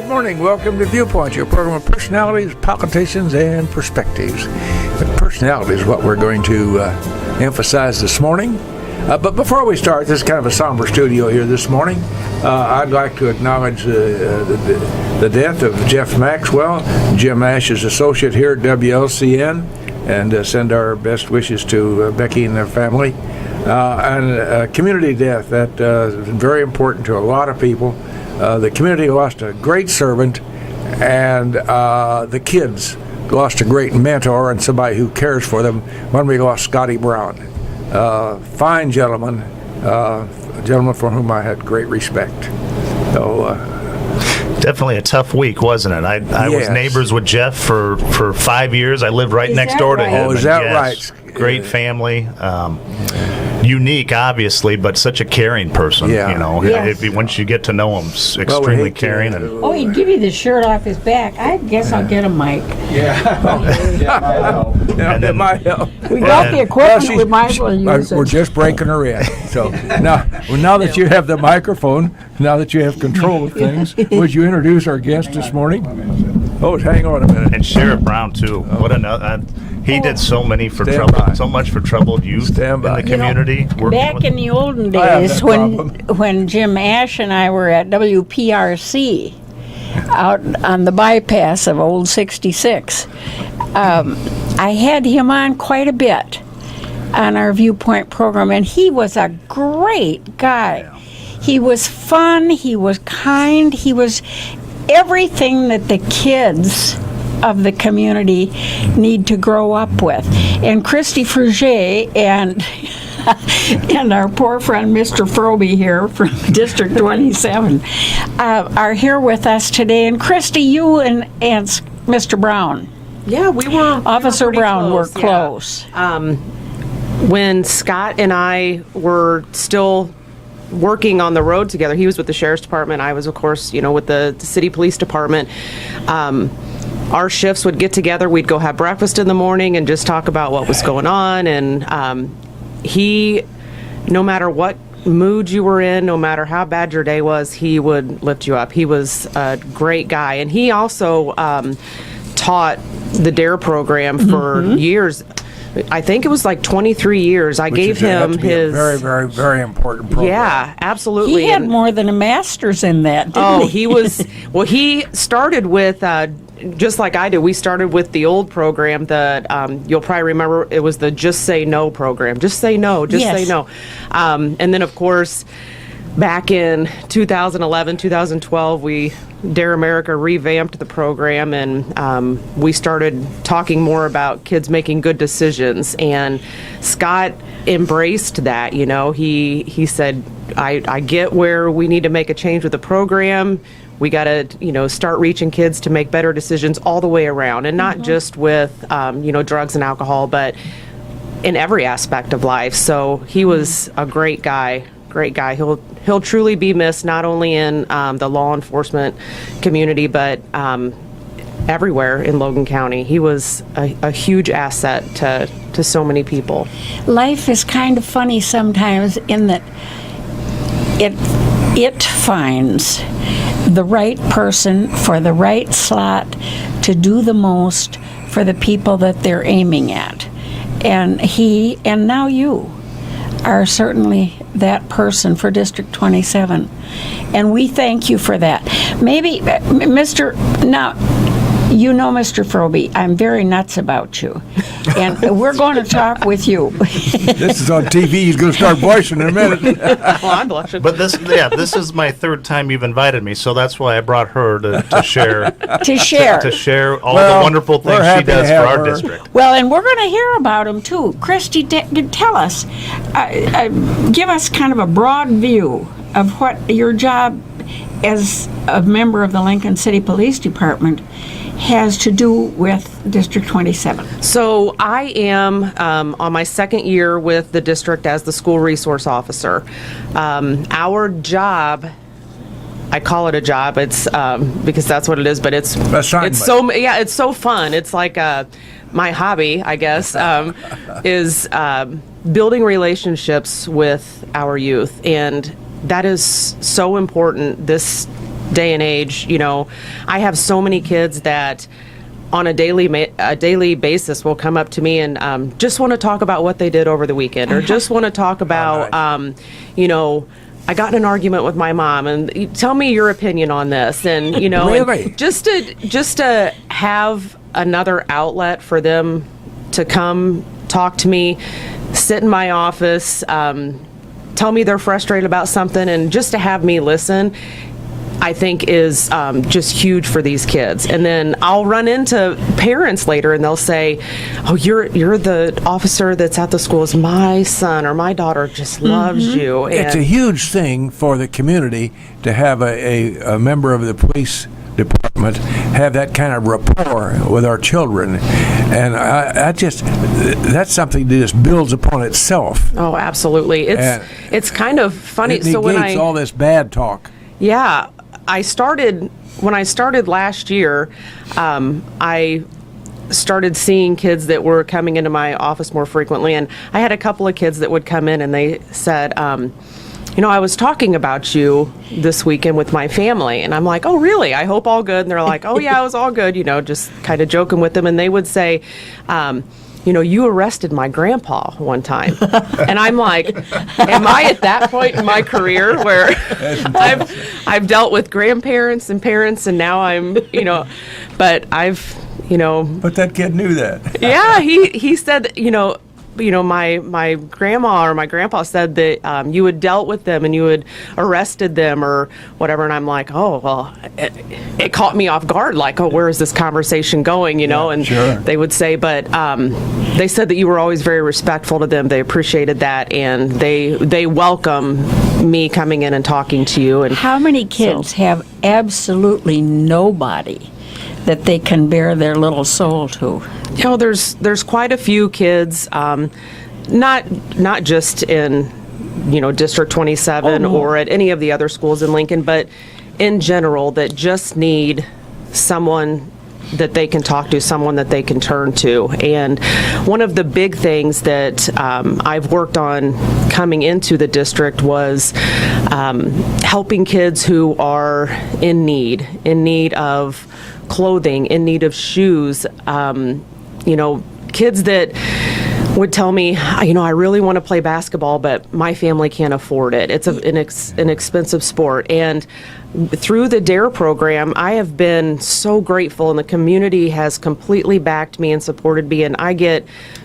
Good morning. Welcome to Viewpoint, your program of personalities, politicians, and perspectives. Personality is what we're going to emphasize this morning. But before we start, this is kind of a somber studio here this morning. I'd like to acknowledge the death of Jeff Maxwell, Jim Ash's associate here at WLCN, and send our best wishes to Becky and their family. And a community death that is very important to a lot of people. The community lost a great servant, and the kids lost a great mentor and somebody who cares for them when we lost Scotty Brown. Fine gentleman, a gentleman for whom I had great respect. So, definitely a tough week, wasn't it? I was neighbors with Jeff for 5 years. I lived right next door to him. Oh, is that right? Great family. Unique, obviously, but such a caring person. Yeah. You know, once you get to know him, extremely caring. Oh, he'd give you the shirt off his back. I guess I'll get a mic. And it might help. We got the equipment. We might as well use it. We're just breaking her in. So now that you have the microphone, now that you have control of things, would you introduce our guest this morning? Oh, hang on a minute. And Sheriff Brown too. What another. He did so much for troubled youth in the community. Back in the olden days, when Jim Ash and I were at WPRC out on the bypass of Old 66, I had him on quite a bit on our Viewpoint program, and he was a great guy. He was fun, he was kind, he was everything that the kids of the community need to grow up with. And Christy Fruge and our poor friend Mr. Froebe here from District 27 are here with us today. And Christy, you and Mr. Brown. Yeah, we were. Officer Brown were close. When Scott and I were still working on the road together, he was with the Sheriff's Department. I was, of course, with the City Police Department. Our shifts would get together. We'd go have breakfast in the morning and just talk about what was going on. And he, no matter what mood you were in, no matter how bad your day was, he would lift you up. He was a great guy. And he also taught the DARE program for years. I think it was like 23 years. I gave him his very, very, very important program. Yeah, absolutely. He had more than a master's in that, didn't he? He was. Well, he started with just like I did. We started with the old program that you'll probably remember. It was the Just Say No program. Just say no. Just say no. And then, of course, back in 2011, 2012, Dare America revamped the program, and we started talking more about kids making good decisions. And Scott embraced that. He said, I get where we need to make a change with the program. We got to, start reaching kids to make better decisions all the way around, and not just with, drugs and alcohol, but in every aspect of life. So he was a great guy. Great guy. He'll truly be missed, not only in the law enforcement community, but everywhere in Logan County. He was a huge asset to so many people. Life is kind of funny sometimes in that it finds the right person for the right slot to do the most for the people that they're aiming at. And he, and now you, are certainly that person for District 27. And we thank you for that. Maybe, Mr. Froebe, I'm very nuts about you. And we're going to talk with you. This is on TV. He's going to start voicing in a minute. Well, I'm blushing. But this is my third time you've invited me, so that's why I brought her to share. To share all the wonderful things she does for our district. Well, and we're going to hear about them too. Christy, tell us, give us kind of a broad view of what your job as a member of the Lincoln City Police Department has to do with District 27. So I am on my second year with the district as the school resource officer. Our job, I call it a job. It's because that's what it is, but it's so fun. It's like my hobby, I guess, is building relationships with our youth, and that is so important this day and age, I have so many kids that on a daily basis will come up to me and just want to talk about what they did over the weekend, or just want to talk about, I got in an argument with my mom, and tell me your opinion on this, and Really? and just to have another outlet for them to come talk to me, sit in my office, tell me they're frustrated about something, and just to have me listen, I think is just huge for these kids. And then I'll run into parents later, and they'll say, "Oh, you're the officer that's at the schools. My son or my daughter just loves you." And It's a huge thing for the community to have a member of the police department have that kind of rapport with our children, and that's something that just builds upon itself. oh, absolutely. It's kind of funny. It So negates all this bad talk. Yeah, when I started last year, I started seeing kids that were coming into my office more frequently, and I had a couple of kids that would come in and they said, I was talking about you this weekend with my family, and I'm like, "Oh, really? I hope all good." And they're like, "Oh, yeah, it was all good," just kind of joking with them, and they would say, you arrested my grandpa one time. And I'm like, am I at that point in my career where I've dealt with grandparents and parents, and now I'm, but I've, But that kid knew that. yeah, he said, my grandma or my grandpa said that you had dealt with them and you had arrested them or whatever, and I'm like, oh, well, it caught me off guard, like, oh, where is this conversation going, and sure. They would say, but they said that you were always very respectful to them. They appreciated that, and they welcome me coming in and talking to you. And how many kids have absolutely nobody that they can bare their little soul to? There's quite a few kids, not just in, District 27 or at any of the other schools in Lincoln, but in general that just need someone that they can talk to, someone that they can turn to. And one of the big things that I've worked on coming into the district was helping kids who are in need of clothing, in need of shoes, kids that would tell me, I really want to play basketball, but my family can't afford it. It's an expensive sport. And through the DARE program, I have been so grateful, and the community has completely backed me and supported me. And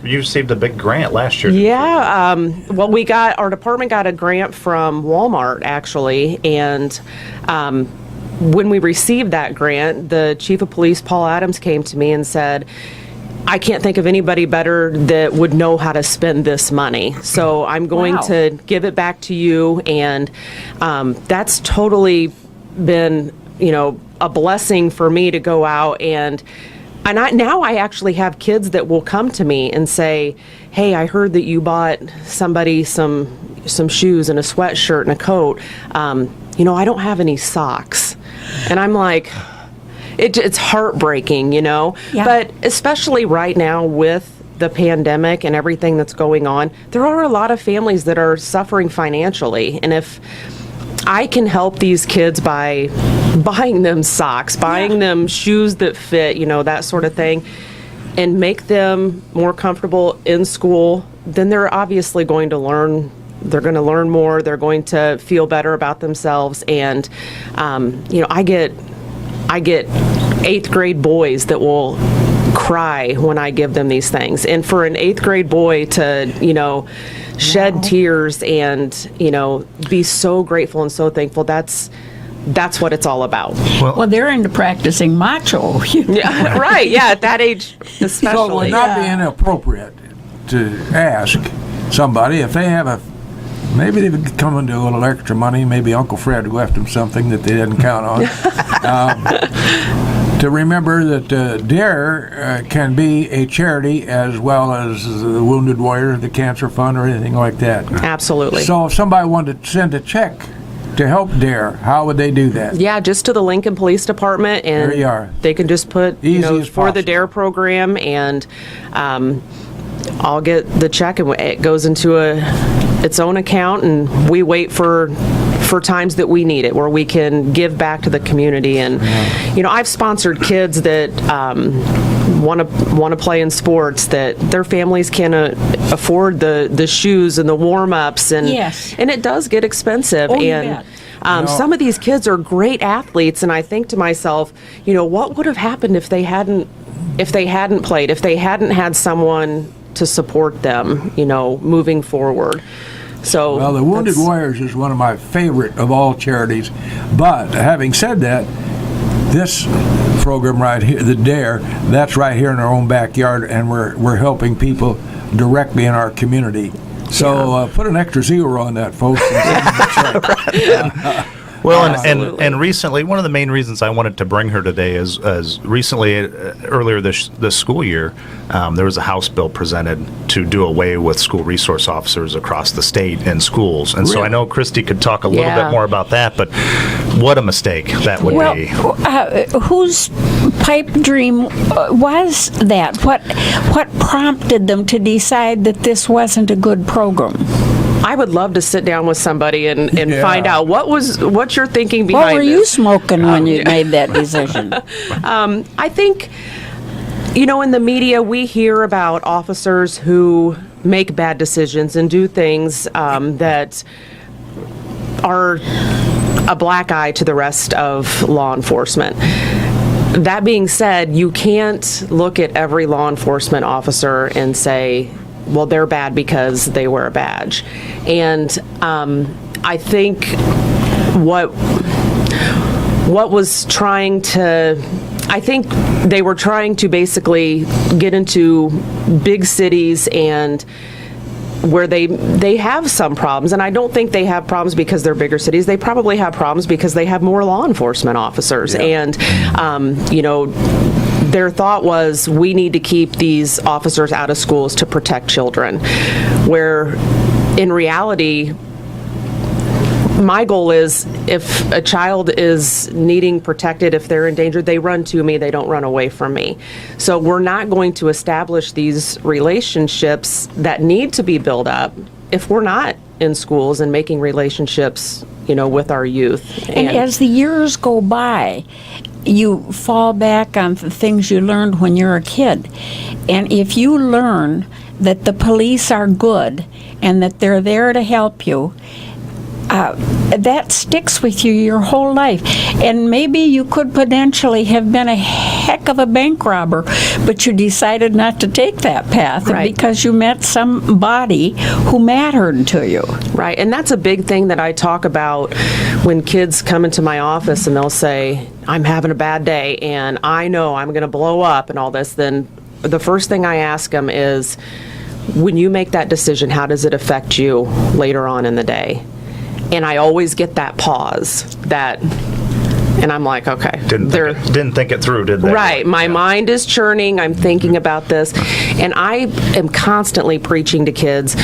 You received a big grant last year. Yeah. Well, our department got a grant from Walmart, actually. And when we received that grant, the chief of police, Paul Adams, came to me and said, I can't think of anybody better that would know how to spend this money. So I'm going to give it back to you. And that's totally been, a blessing for me to go out. And now I actually have kids that will come to me and say, hey, I heard that you bought somebody some shoes and a sweatshirt and a coat. I don't have any socks. And I'm like, it's heartbreaking, Yeah. But especially right now with the pandemic and everything that's going on, there are a lot of families that are suffering financially. And if I can help these kids by buying them socks, buying them shoes that fit, that sort of thing, and make them more comfortable in school, then they're obviously going to learn. They're going to learn more. They're going to feel better about themselves. And, I get 8th grade boys that will cry when I give them these things. And for an 8th grade boy to, shed tears and, be so grateful and so thankful, that's what it's all about. Well, they're into practicing macho. Yeah, right. Yeah, at that age especially. So it would not be inappropriate to ask somebody if they have maybe they would come into a little extra money. Maybe Uncle Fred left them something that they didn't count on. To remember that DARE can be a charity as well as the Wounded Warrior, the Cancer Fund, or anything like that. Absolutely. So if somebody wanted to send a check to help DARE, how would they do that? Yeah, just to the Lincoln Police Department, and there you are. They can just put for the DARE program, and I'll get the check, and it goes into its own account, and we wait for for times that we need it, where we can give back to the community. And I've sponsored kids that want to play in sports that their families can't afford the shoes and the warm-ups, and and it does get expensive. Some of these kids are great athletes, and I think to myself, what would have happened if they hadn't played, if they hadn't had someone to support them, moving forward. So, well, the Wounded Warriors is one of my favorite of all charities. But having said that, this program right here, the DARE, that's right here in our own backyard, and we're helping people directly in our community. So put an extra 0 on that, folks. Well, and recently, one of the main reasons I wanted to bring her today is recently, earlier this school year, there was a House bill presented to do away with school resource officers across the state in schools. And so I know Christy could talk a little bit more about that, but what a mistake that would be. Whose pipe dream was that? What prompted them to decide that this wasn't a good program? I would love to sit down with somebody and find out what you're thinking behind this. What were you smoking when you made that decision? I think, in the media, we hear about officers who make bad decisions and do things that are a black eye to the rest of law enforcement. That being said, you can't look at every law enforcement officer and say, well, they're bad because they wear a badge. And I think what was trying to, I think they were trying to basically get into big cities and where they have some problems, and I don't think they have problems because they're bigger cities. They probably have problems because they have more law enforcement officers. And their thought was, we need to keep these officers out of schools to protect children, where in reality, my goal is, if a child is needing protected, if they're in danger, they run to me, they don't run away from me. So we're not going to establish these relationships that need to be built up if we're not in schools and making relationships, with our youth. And as the years go by, you fall back on the things you learned when you're a kid. And if you learn that the police are good and that they're there to help you, that sticks with you your whole life. And maybe you could potentially have been a heck of a bank robber, but you decided not to take that path because you met somebody who mattered to you. Right, and that's a big thing that I talk about when kids come into my office and they'll say, I'm having a bad day and I know I'm going to blow up and all this. Then the first thing I ask them is, when you make that decision, how does it affect you later on in the day? And I always get that pause, and I'm like, okay. Didn't think it through, did they? Right. My mind is churning. I'm thinking about this. And I am constantly preaching to kids,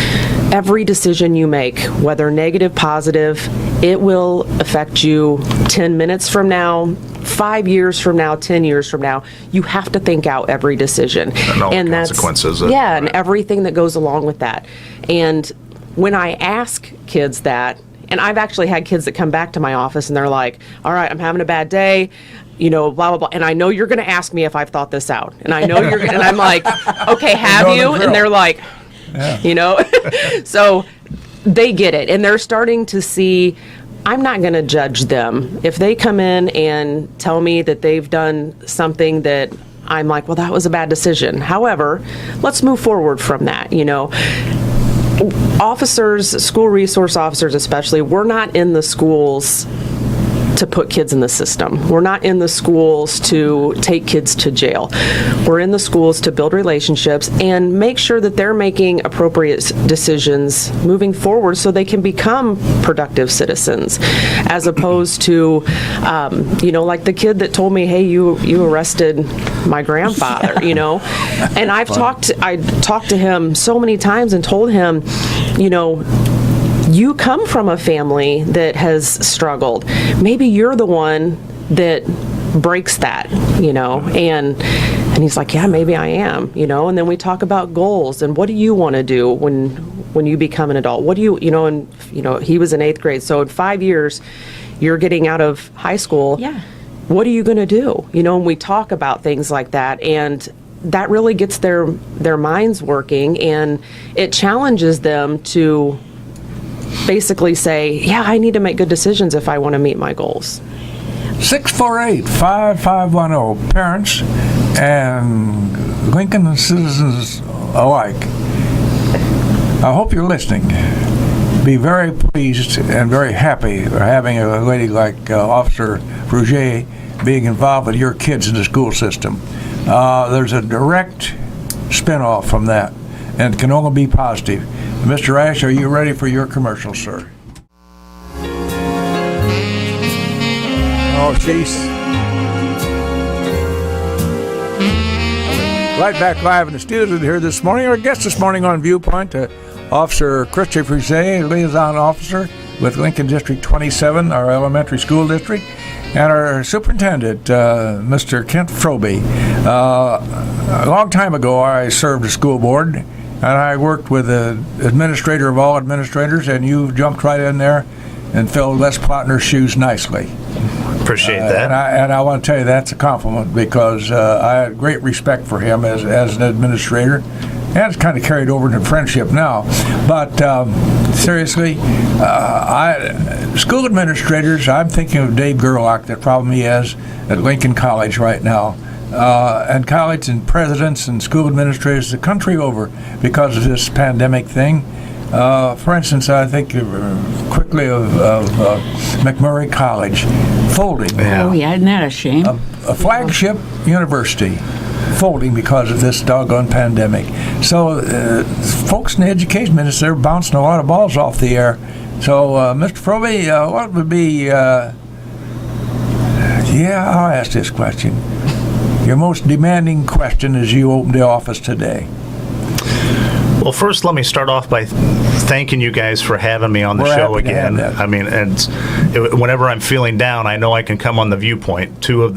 every decision you make, whether negative, positive, it will affect you 10 minutes from now, 5 years from now, 10 years from now. You have to think out every decision. And all the consequences. And everything that goes along with that. And when I ask kids that, and I've actually had kids that come back to my office and they're like, all right, I'm having a bad day, blah, blah, blah. And I know you're going to ask me if I've thought this out. And I know you're going to, and I'm like, okay, have you? And they're like, so they get it. And they're starting to see, I'm not going to judge them. If they come in and tell me that they've done something that I'm like, well, that was a bad decision. However, let's move forward from that, Officers, school resource officers especially, we're not in the schools to put kids in the system. We're not in the schools to take kids to jail. We're in the schools to build relationships and make sure that they're making appropriate decisions moving forward so they can become productive citizens, as opposed to, like the kid that told me, hey, you arrested my grandfather, And I talked to him so many times and told him, you come from a family that has struggled. Maybe you're the one that breaks that, and And he's like, yeah, maybe I am, and then we talk about goals and what do you want to do when you become an adult? What do you, he was in 8th grade. So in 5 years, you're getting out of high school. Yeah. What are you going to do? And we talk about things like that. And that really gets their minds working, and it challenges them to basically say, yeah, I need to make good decisions if I want to meet my goals. 648-5510. Parents and Lincoln citizens alike, I hope you're listening. Be very pleased and very happy for having a lady like Officer Fruge being involved with your kids in the school system. There's a direct spin-off from that, and it can only be positive. Mr. Ash, are you ready for your commercial, sir? Oh, jeez. Right back live in the studio here this morning. Our guest this morning on Viewpoint, Officer Christy Fruge, liaison officer with Lincoln District 27, our elementary school district, and our superintendent, Mr. Kent Froebe. A long time ago, I served the school board, and I worked with the administrator of all administrators, and you jumped right in there and filled Les Plotner's shoes nicely. Appreciate that. And I want to tell you that's a compliment, because I had great respect for him as an administrator, and it's kind of carried over into friendship now. But seriously, school administrators, I'm thinking of Dave Gerlach, the problem he has at Lincoln College right now, and college and presidents and school administrators the country over because of this pandemic thing. For instance, I think quickly of McMurray College folding. Yeah. Oh, yeah, isn't that a shame? A flagship university folding because of this doggone pandemic. So folks in the education ministry are bouncing a lot of balls off the air. So, Mr. Froebe, what would be, I'll ask this question. Your most demanding question as you open the office today. Well, first, let me start off by thanking you guys for having me on the show again. I mean, whenever I'm feeling down, I know I can come on the Viewpoint. Two of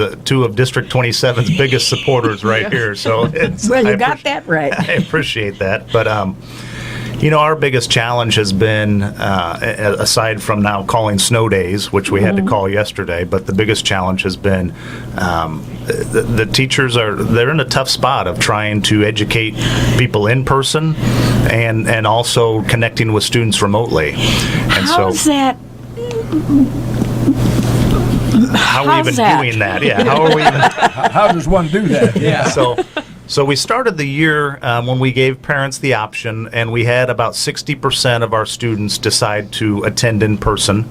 District 27's biggest supporters right here. So well, you got that right. I appreciate that. But our biggest challenge has been, aside from now calling snow days, which we had to call yesterday, but the biggest challenge has been the teachers they're in a tough spot of trying to educate people in person and also connecting with students remotely. And How's that? How are we even doing that? Yeah. How are we even? How does one do that? Yeah. So we started the year when we gave parents the option, and we had about 60% of our students decide to attend in person.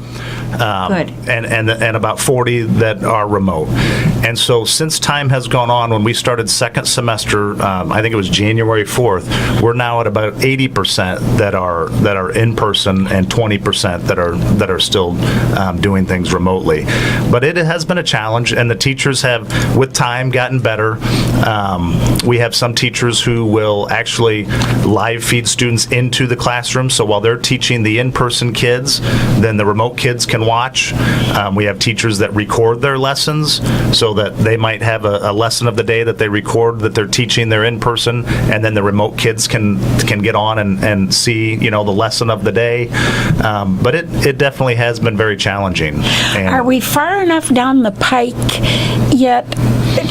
Good. And about 40 that are remote. And so since time has gone on, when we started second semester, I think it was January 4th, we're now at about 80% that are in person and 20% that are still doing things remotely. But it has been a challenge, and the teachers have, with time, gotten better. We have some teachers who will actually live feed students into the classroom, so while they're teaching the in-person kids, then the remote kids can watch. We have teachers that record their lessons so that they might have a lesson of the day that they record that they're teaching their in-person, and then the remote kids can get on and see the lesson of the day. But it definitely has been very challenging. And are we far enough down the pike yet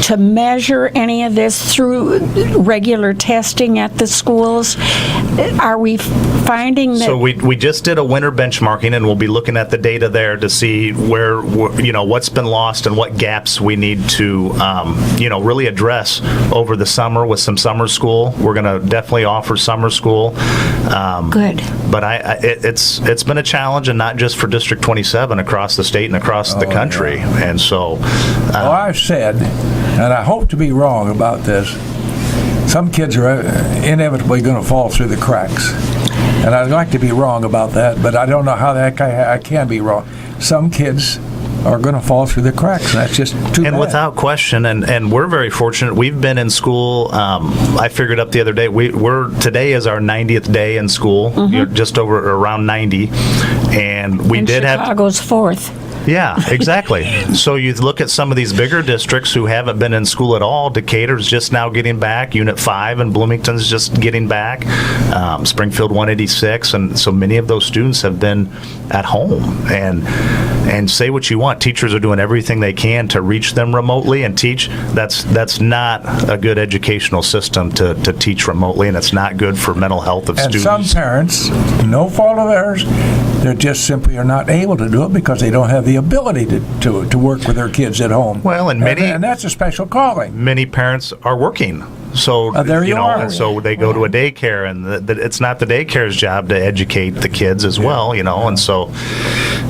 to measure any of this through regular testing at the schools? Are we finding that? So we just did a winter benchmarking, and we'll be looking at the data there to see where what's been lost and what gaps we need to really address over the summer with some summer school. We're going to definitely offer summer school. Good. But it's been a challenge, and not just for District 27, across the state and across the country. Yeah. And so I've said, and I hope to be wrong about this, some kids are inevitably going to fall through the cracks. And I'd like to be wrong about that, but I don't know how the heck I can be wrong. Some kids are going to fall through the cracks, and that's just too bad. And without question, and we're very fortunate. We've been in school. I figured up the other day. Today is our 90th day in school. Just around 90, and we did have Chicago's 4th. Yeah, exactly. So you look at some of these bigger districts who haven't been in school at all. Decatur's just now getting back. Unit 5 in Bloomington's just getting back. Springfield 186. And so many of those students have been at home. And say what you want, teachers are doing everything they can to reach them remotely and teach. That's not a good educational system to teach remotely, and it's not good for mental health of And students. some parents, no fault of theirs, they just simply are not able to do it because they don't have the ability to work with their kids at home. Well, and that's a special calling. many parents are working. So there you are. and so they go to a daycare, and it's not the daycare's job to educate the kids as well, and so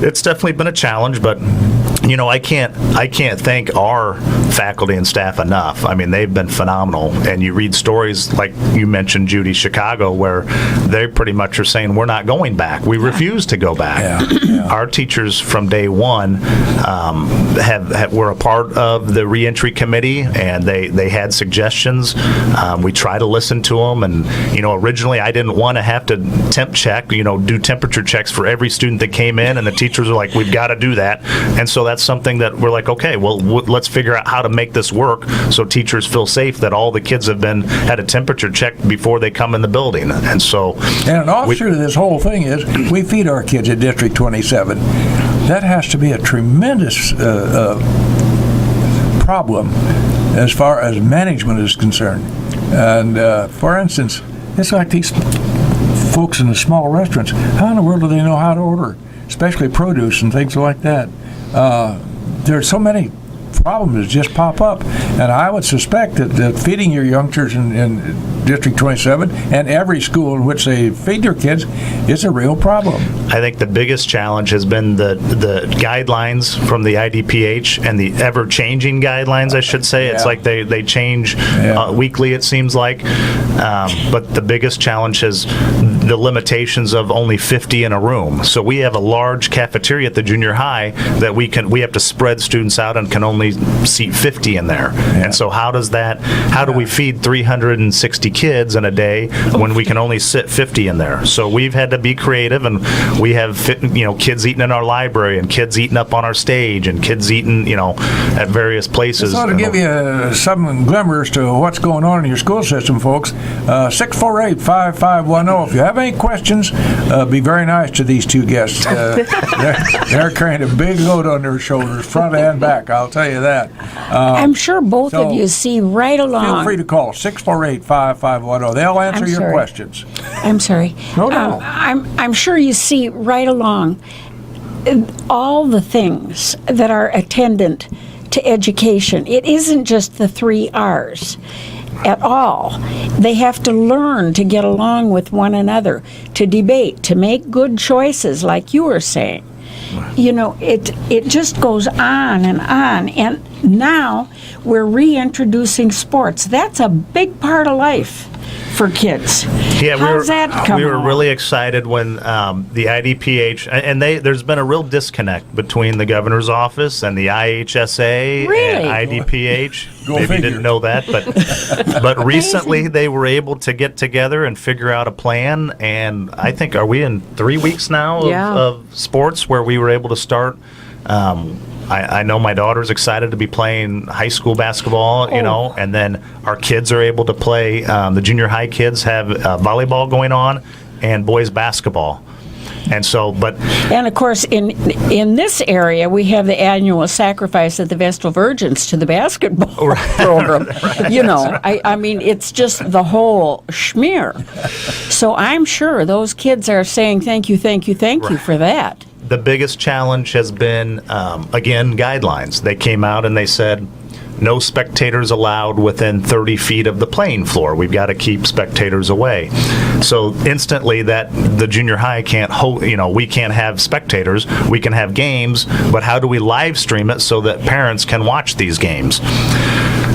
it's definitely been a challenge. But I can't thank our faculty and staff enough. I mean, they've been phenomenal. And you read stories like you mentioned, Judy, Chicago, where they pretty much are saying we're not going back. We refuse to go back. Yeah. Our teachers from day one were a part of the reentry committee, and they had suggestions. We try to listen to them, and originally I didn't want to have to temp check, do temperature checks for every student that came in, and the teachers are like, we've got to do that. And so that's something that we're like, okay, well, let's figure out how to make this work so teachers feel safe that all the kids have had a temperature check before they come in the building. And so, and an offshoot of this whole thing is we feed our kids at District 27. That has to be a tremendous problem as far as management is concerned. And for instance, it's like these folks in the small restaurants. How in the world do they know how to order, especially produce and things like that? There's so many problems that just pop up, and I would suspect that feeding your youngsters in District 27 and every school in which they feed their kids is a real problem. I think the biggest challenge has been the guidelines from the IDPH and the ever-changing guidelines, I should say. It's like they change weekly, it seems like. But the biggest challenge is the limitations of only 50 in a room. So we have a large cafeteria at the junior high that we have to spread students out and can only seat 50 in there. And so how do we feed 360 kids in a day when we can only sit 50 in there? So we've had to be creative, and we have kids eating in our library, and kids eating up on our stage, and kids eating at various places. This ought to give you some glimmers to what's going on in your school system, folks. 648-5510. If you have any questions, be very nice to these two guests. They're carrying a big load on their shoulders, front and back, I'll tell you that. I'm sure both of you see right along. Feel free to call 648-5510. They'll answer your questions. I'm sorry. No. I'm sure you see right along all the things that are attendant to education. It isn't just the 3 R's at all. They have to learn to get along with one another, to debate, to make good choices, like you were saying. It just goes on, and now we're reintroducing sports. That's a big part of life for kids. Yeah, How's that come we were along? really excited when the IDPH, and there's been a real disconnect between the governor's office and the IHSA Really? and IDPH. Go Maybe you figure. didn't know that, but recently they were able to get together and figure out a plan. And I think, are we in 3 weeks now of sports where we were able to start? I know my daughter's excited to be playing high school basketball, and then our kids are able to play. The junior high kids have volleyball going on and boys basketball. And so, And of course, in this area, we have the annual sacrifice of the Vestal Virgins to the basketball program. I mean, it's just the whole schmear. So I'm sure those kids are saying thank you for that. the biggest challenge has been, again, guidelines. They came out and they said, no spectators allowed within 30 feet of the playing floor. We've got to keep spectators away. So instantly that the junior high can't hold, we can't have spectators. We can have games, but how do we live stream it so that parents can watch these games?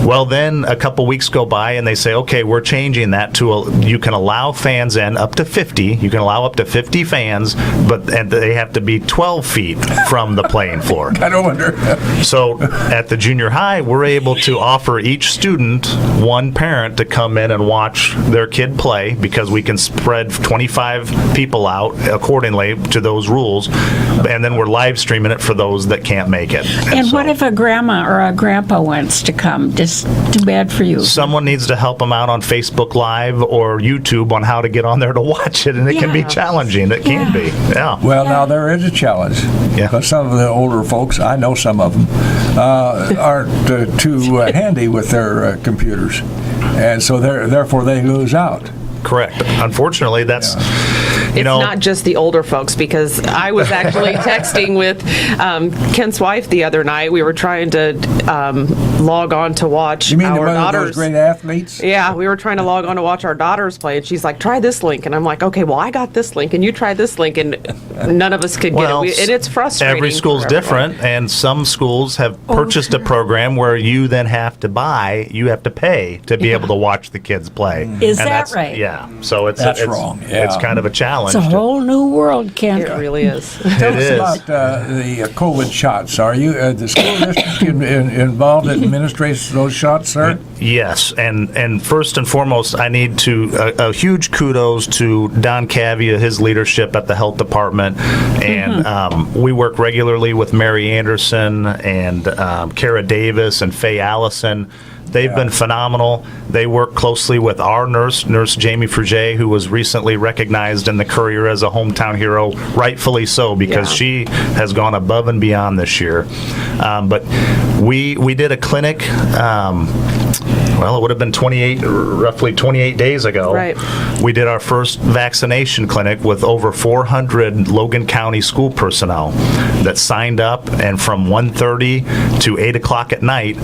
Well, then a couple weeks go by and they say, okay, we're changing that to you can allow fans in up to 50. You can allow up to 50 fans, and they have to be 12 feet from the playing floor. I don't wonder. So at the junior high, we're able to offer each student one parent to come in and watch their kid play, because we can spread 25 people out accordingly to those rules, and then we're live streaming it for those that can't make it. And what if a grandma or a grandpa wants to come? Just too bad for you. Someone needs to help them out on Facebook Live or YouTube on how to get on there to watch it, and it can be challenging. It can be, yeah. Well, now there is a challenge. Yeah. Because some of the older folks, I know some of them, aren't too handy with their computers, and so therefore they lose out. Correct. Unfortunately, that's, It's not just the older folks, because I was actually texting with Kent's wife the other night. We were trying to log on to watch You mean our one of daughters. those great athletes? Yeah, we were trying to log on to watch our daughters play, and she's like, try this link. And I'm like, okay, well, I got this link, and you try this link, and none of us could get it. And it's frustrating. Every school's for everyone. different, and some schools have purchased a program where you then have to pay to be able to watch the kids play. Is And that that's- right? Yeah. So it's wrong. It's Yeah. kind of a challenge. It's a whole new world, Kent. It really is. Tell It us is. about the COVID shots. Are you the school district involved in administering those shots, sir? Yes, and first and foremost, I need to a huge kudos to Don Cavia, his leadership at the health department, and we work regularly with Mary Anderson and Kara Davis and Faye Allison. They've been phenomenal. They work closely with our Nurse Jamie Fruge, who was recently recognized in the Courier as a hometown hero, rightfully so, because she has gone above and beyond this year. But we did a clinic. Well, it would have been roughly 28 days ago. Right. We did our first vaccination clinic with over 400 Logan County school personnel that signed up, and from 1:30 to 8 o'clock at night,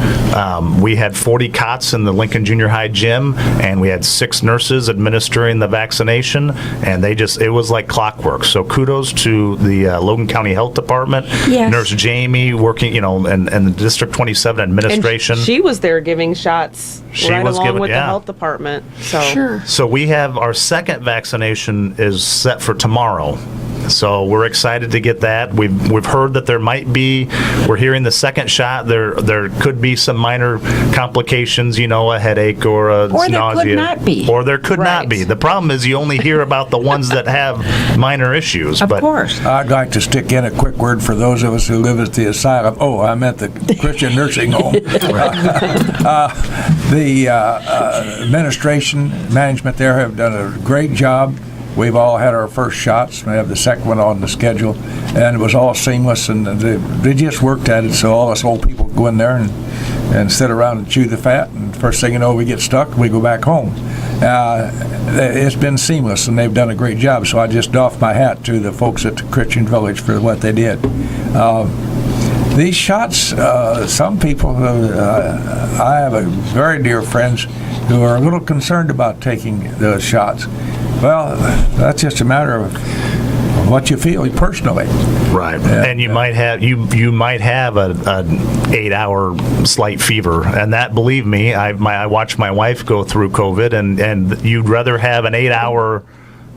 we had 40 cots in the Lincoln Junior High gym, and we had 6 nurses administering the vaccination, and it was like clockwork. So kudos to the Logan County Health Department, Yes. Nurse Jamie working, and the District 27 administration. And she was there giving shots right was along giving- with the yeah. health department. So Sure. So we have our second vaccination is set for tomorrow. So we're excited to get that. We've heard that we're hearing the second shot, there could be some minor complications, a headache or a Or there nausea. could not be. Or there could not Right. be. The problem is you only hear about the ones that have minor issues. Of but course. I'd like to stick in a quick word for those of us who live at the asylum. Oh, I meant the Christian nursing home. The administration, management there have done a great job. We've all had our first shots. We have the second one on the schedule, and it was all seamless, and they just worked at it, so all us old people go in there and sit around and chew the fat, and first thing you know, we get stuck, we go back home. It's been seamless, and they've done a great job, so I just doff my hat to the folks at the Christian Village for what they did. These shots, some people, I have a very dear friends who are a little concerned about taking the shots. Well, that's just a matter of what you feel personally. Right, and you might have an 8-hour slight fever, and that, believe me, I watched my wife go through COVID, and you'd rather have an 8-hour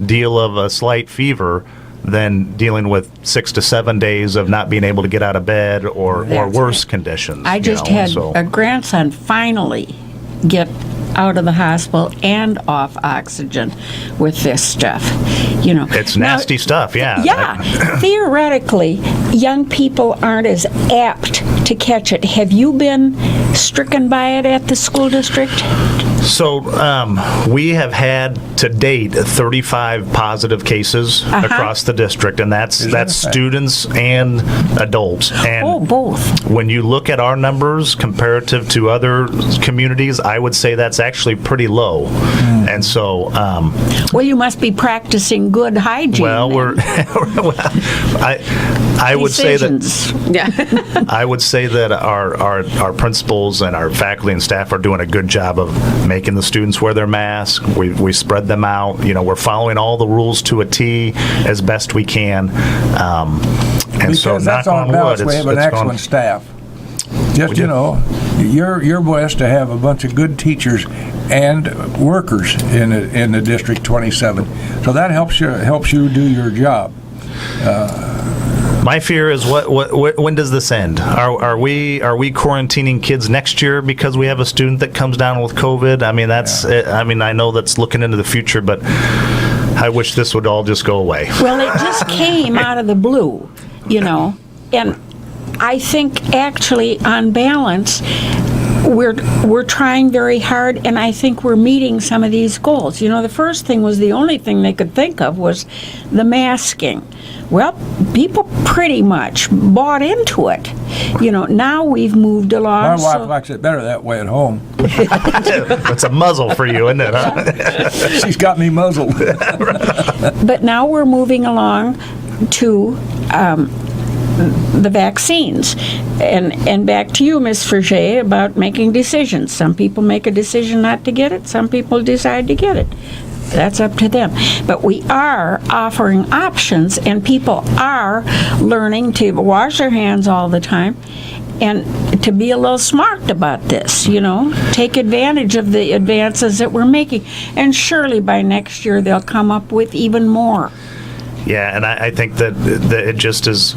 deal of a slight fever than dealing with 6 to 7 days of not being able to get out of bed or worse conditions. I just had a grandson finally get out of the hospital and off oxygen with this stuff. It's nasty stuff, yeah. Yeah. Theoretically, young people aren't as apt to catch it. Have you been stricken by it at the school district? So we have had to date 35 positive cases across the district, and that's students and adults. And both. when you look at our numbers comparative to other communities, I would say that's actually pretty low. And so, Well, you must be practicing good hygiene. well, then. I would say that Decisions. yeah. I would say that our principals and our faculty and staff are doing a good job of making the students wear their masks. We spread them out. We're following all the rules to a T as best we can. And so, Because that's knock on on balance, wood, we have an excellent staff. Just, you're blessed to have a bunch of good teachers and workers in the District 27. So that helps you do your job. My fear is when does this end? Are we quarantining kids next year because we have a student that comes down with COVID? I mean, I know that's looking into the future, but I wish this would all just go away. Well, it just came out of the blue, and I think actually on balance, we're trying very hard, and I think we're meeting some of these goals. The first thing was the only thing they could think of was the masking. Well, people pretty much bought into it. Now we've moved along. My wife likes it better that way at home. It's a muzzle for you, isn't it? Huh? She's got me muzzled. But now we're moving along to the vaccines. And back to you, Ms. Fruge, about making decisions. Some people make a decision not to get it. Some people decide to get it. That's up to them. But we are offering options, and people are learning to wash their hands all the time and to be a little smart about this, take advantage of the advances that we're making. And surely by next year they'll come up with even more. Yeah, and I think that it just is.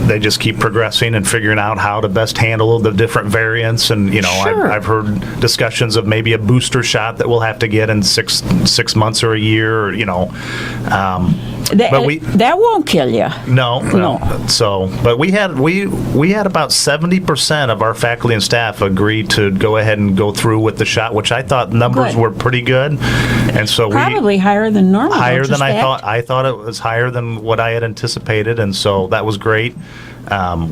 They just keep progressing and figuring out how to best handle the different variants. And Sure. I've heard discussions of maybe a booster shot that we'll have to get in six months or a year. That won't kill you. No. So, but we had about 70% of our faculty and staff agree to go ahead and go through with the shot, which I thought numbers Good. were pretty good. And so Probably higher than normal. higher than I fact. thought. I thought it was higher than what I had anticipated, and so that was great.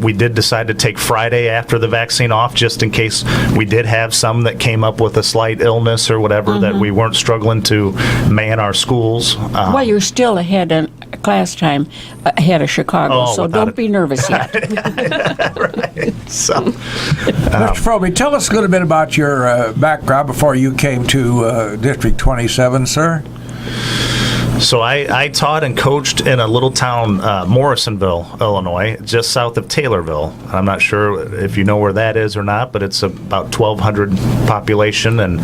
We did decide to take Friday after the vaccine off, just in case we did have some that came up with a slight illness or whatever, that we weren't struggling to man our schools. Well, you're still ahead in class time, ahead of Chicago, so without don't be nervous yet. Right. So, Mr. Froebe, tell us a little bit about your background before you came to District 27, sir. So I taught and coached in a little town, Morrisonville, Illinois, just south of Taylorville. I'm not sure if you know where that is or not, but it's about 1,200 population, and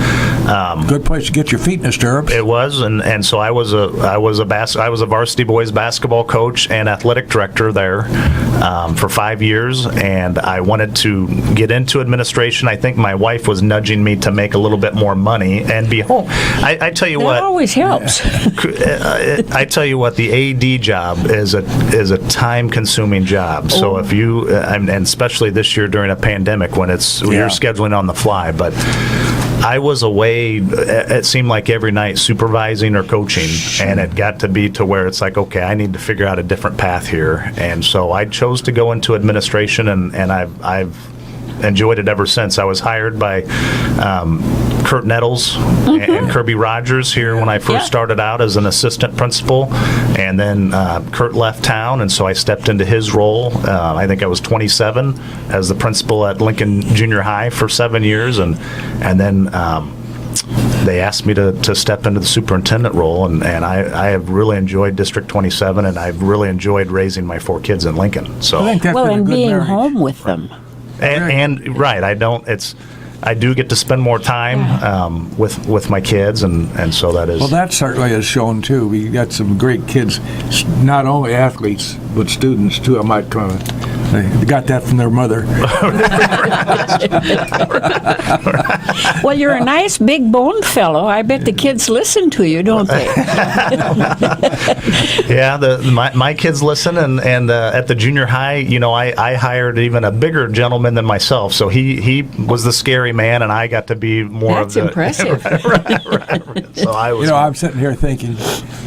Good place to get your feet in the stirrups. it was, and so I was a varsity boys basketball coach and athletic director there for 5 years, and I wanted to get into administration. I think my wife was nudging me to make a little bit more money and be home. I tell you That what. always helps. I tell you what, the AD job is a time-consuming job. So if you, and especially this year during a pandemic when you're scheduling on the fly, but I was away, it seemed like every night supervising or coaching, and it got to be to where it's like, okay, I need to figure out a different path here. And so I chose to go into administration, and I've enjoyed it ever since. I was hired by Kurt Nettles and Kirby Rogers here when I first started out as an assistant principal, and then Kurt left town, and so I stepped into his role. I think I was 27 as the principal at Lincoln Junior High for 7 years, and then they asked me to step into the superintendent role, and I have really enjoyed District 27, and I've really enjoyed raising my 4 kids in Lincoln. So. I think that's Well, been a and good being marriage. home with them. And right, I do get to spend more time with my kids, and so that is. Well, that certainly is shown too. We got some great kids, not only athletes but students too. I might kind of they got that from their mother. Well, you're a nice big boned fellow. I bet the kids listen to you, don't they? Yeah, my kids listen, and at the junior high, I hired even a bigger gentleman than myself, so he was the scary man, and I got to be more That's of the impressive. right. So I was. I'm sitting here thinking,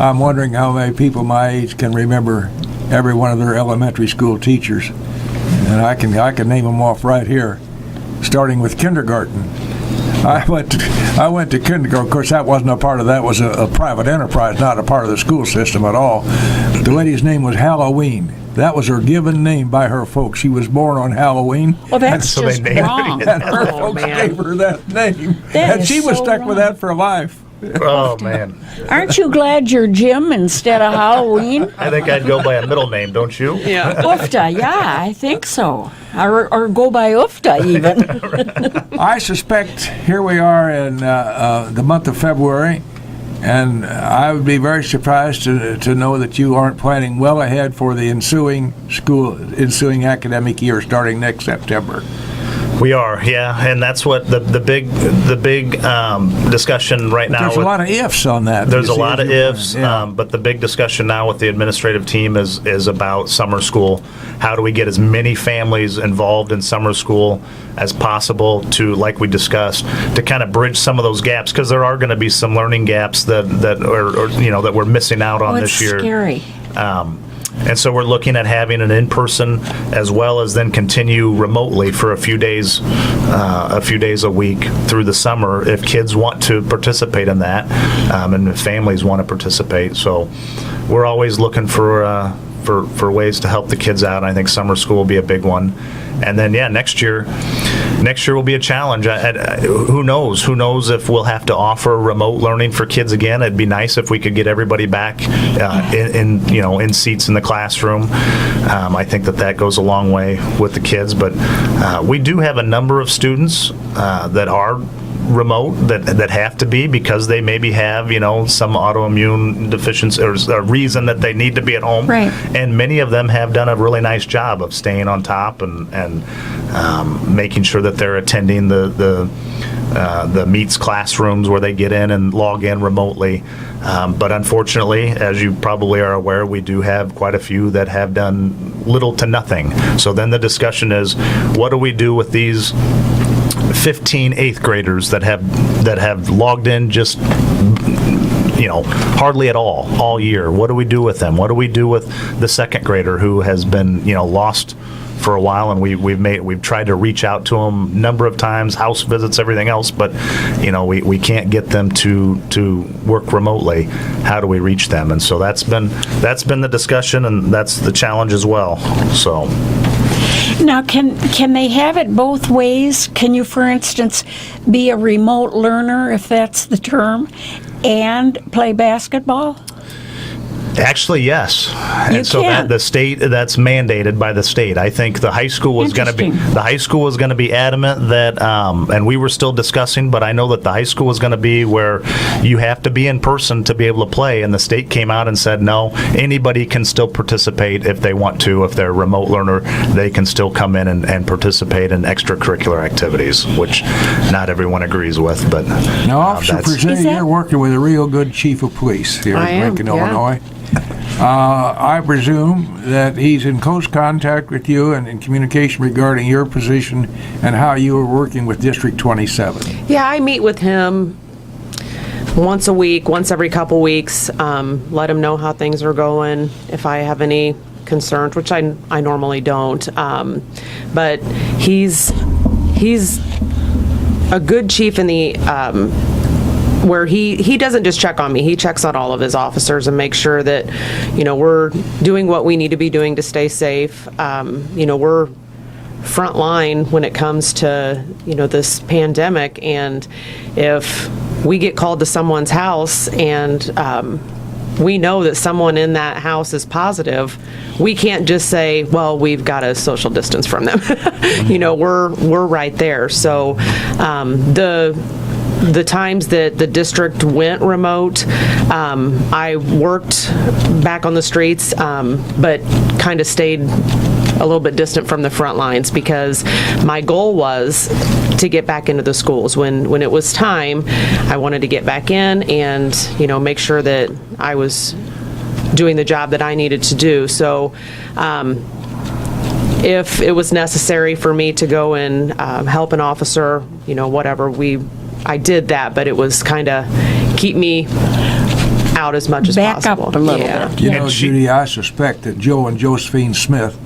I'm wondering how many people my age can remember every one of their elementary school teachers, and I can name them off right here, starting with kindergarten. I went to kindergarten. Of course, that wasn't a part of that. Was a private enterprise, not a part of the school system at all. The lady's name was Halloween. That was her given name by her folks. She was born on Halloween. Well, that's So they just named her wrong. And her Oh, folks man. gave her that name. That And is she was so stuck with wrong. that for life. Oh, man. Aren't you glad you're Jim instead of Halloween? I think I'd go by a middle name, don't you? Yeah. Ufta, yeah, I think so. Or go by Ufta even. I suspect here we are in the month of February, and I would be very surprised to know that you aren't planning well ahead for the ensuing academic year starting next September. We are, yeah, and that's what the big discussion right now. There's a lot of ifs on that. There's a lot of ifs, Yeah. but the big discussion now with the administrative team is about summer school. How do we get as many families involved in summer school as possible to, like we discussed, to kind of bridge some of those gaps, because there are going to be some learning gaps that we're missing out on this year. It's scary. And so we're looking at having an in-person as well as then continue remotely for a few days a week through the summer if kids want to participate in that, and if families want to participate. So we're always looking for ways to help the kids out. I think summer school will be a big one. And then, next year will be a challenge. Who knows? Who knows if we'll have to offer remote learning for kids again? It'd be nice if we could get everybody back in seats in the classroom. I think that goes a long way with the kids. But we do have a number of students that are remote that have to be because they maybe have some autoimmune deficiency or a reason that they need to be at home. Right. And many of them have done a really nice job of staying on top and making sure that they're attending the meets classrooms where they get in and log in remotely. But unfortunately, as you probably are aware, we do have quite a few that have done little to nothing. So then the discussion is, what do we do with these 15 eighth graders that have logged in just hardly at all year? What do we do with them? What do we do with the second grader who has been lost for a while, and we've tried to reach out to them a number of times, house visits, everything else, but we can't get them to work remotely. How do we reach them? And so that's been the discussion, and that's the challenge as well. So Now, can they have it both ways? Can you, for instance, be a remote learner, if that's the term, and play basketball? Actually, yes. You And so can. the state, that's mandated by the state. I think the high school was going to be adamant that, and we were still discussing, but I know that the high school was going to be where you have to be in person to be able to play, and the state came out and said, no, anybody can still participate if they want to. If they're a remote learner, they can still come in and participate in extracurricular activities, which not everyone agrees with. But Now, Officer Fruge, you're working with a real good chief of police here I in am, Lincoln, yeah. Illinois. I presume that he's in close contact with you and in communication regarding your position and how you are working with District 27. Yeah, I meet with him once a week, once every couple weeks, let him know how things are going, if I have any concerns, which I normally don't. But he's a good chief in the where he doesn't just check on me, he checks on all of his officers and makes sure that, we're doing what we need to be doing to stay safe. We're front line when it comes to, this pandemic, and if we get called to someone's house and we know that someone in that house is positive, we can't just say, well, we've got to social distance from them. We're right there. So the times that the district went remote, I worked back on the streets, but kind of stayed a little bit distant from the front lines because my goal was to get back into the schools. When it was time, I wanted to get back in and, make sure that I was doing the job that I needed to do. So if it was necessary for me to go and help an officer, whatever, I did that, but it was kind of keep me out as much as possible. Back up a little bit. You know, Judy, I suspect that Joe and Josephine Smith,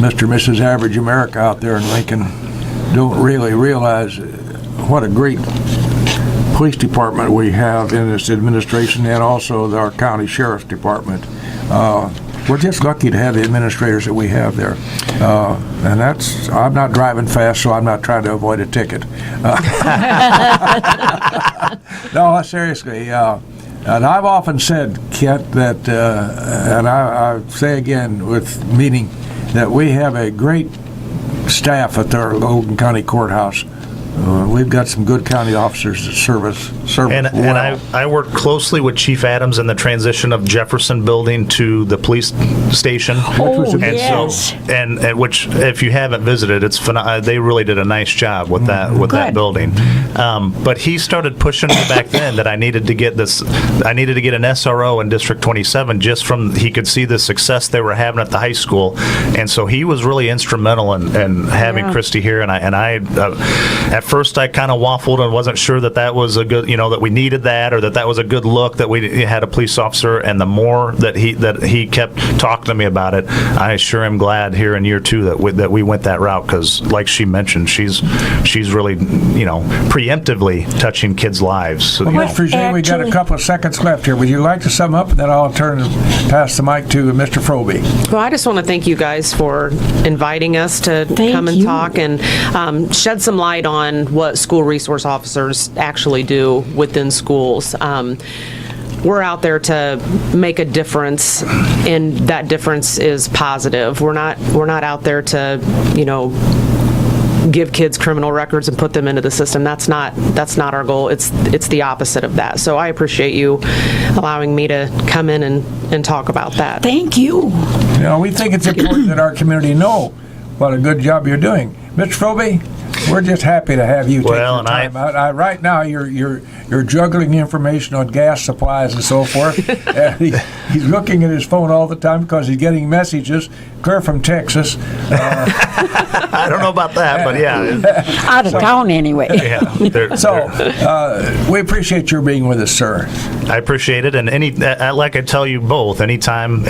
Mr. and Mrs. Average America out there in Lincoln, don't really realize what a great police department we have in this administration, and also our county sheriff's department. We're just lucky to have the administrators that we have there. And I'm not driving fast, so I'm not trying to avoid a ticket. No, seriously. And I've often said, Kent, that, and I say again with meaning, that we have a great staff at our Logan County Courthouse. We've got some good county officers that serve And well. I worked closely with Chief Adams in the transition of Jefferson Building to the police station. Oh, and yes. so, and which, if you haven't visited, it's they really did a nice job with that Good. building. But he started pushing me back then that I needed to get an SRO in District 27 just from he could see the success they were having at the high school, and so he was really instrumental in having Yeah. Christy here. And I at first I kind of waffled and wasn't sure that was a good, that we needed that, or that was a good look that we had a police officer. And the more that he kept talking to me about it, I sure am glad here in year 2 that we went that route, because like she mentioned, she's really preemptively touching kids' lives. So, Well, Ms. Fruge, we got a Actually- couple of seconds left here. Would you like to sum up? And then I'll pass the mic to Mr. Froebe. Well, I just want to thank you guys for inviting us to Thank come and you. talk and shed some light on what school resource officers actually do within schools. We're out there to make a difference, and that difference is positive. We're not out there to, give kids criminal records and put them into the system. That's not our goal. It's the opposite of that. So I appreciate you allowing me to come in and talk about that. Thank you. We think it's important that our community know what a good job you're doing. Mr. Froebe, we're just happy to have you take Well, your and time out. Right now, you're juggling information on gas supplies and so forth. And he's looking at his phone all the time because he's getting messages clear from Texas. I don't know about that, but yeah. Out of town anyway. Yeah. So we appreciate your being with us, sir. I appreciate it, and like I tell you both, anytime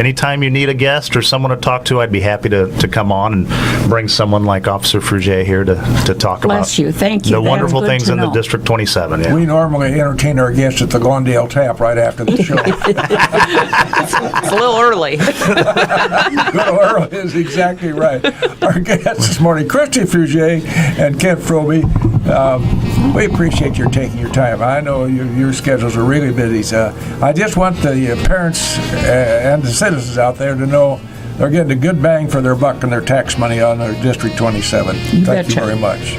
you need a guest or someone to talk to, I'd be happy to come on and bring someone like Officer Fruge here to talk Bless about you. Thank you. the That's wonderful good thing to in the know. District 27. Yeah. We normally entertain our guests at the Glendale Tap right after the show. It's a little early. Little Earl is exactly right. Our guests this morning, Christy Fruge and Kent Froebe. We appreciate your taking your time. I know your schedules are really busy. So I just want the parents and the citizens out there to know they're getting a good bang for their buck and their tax money on their District 27. Thank you betcha. very much.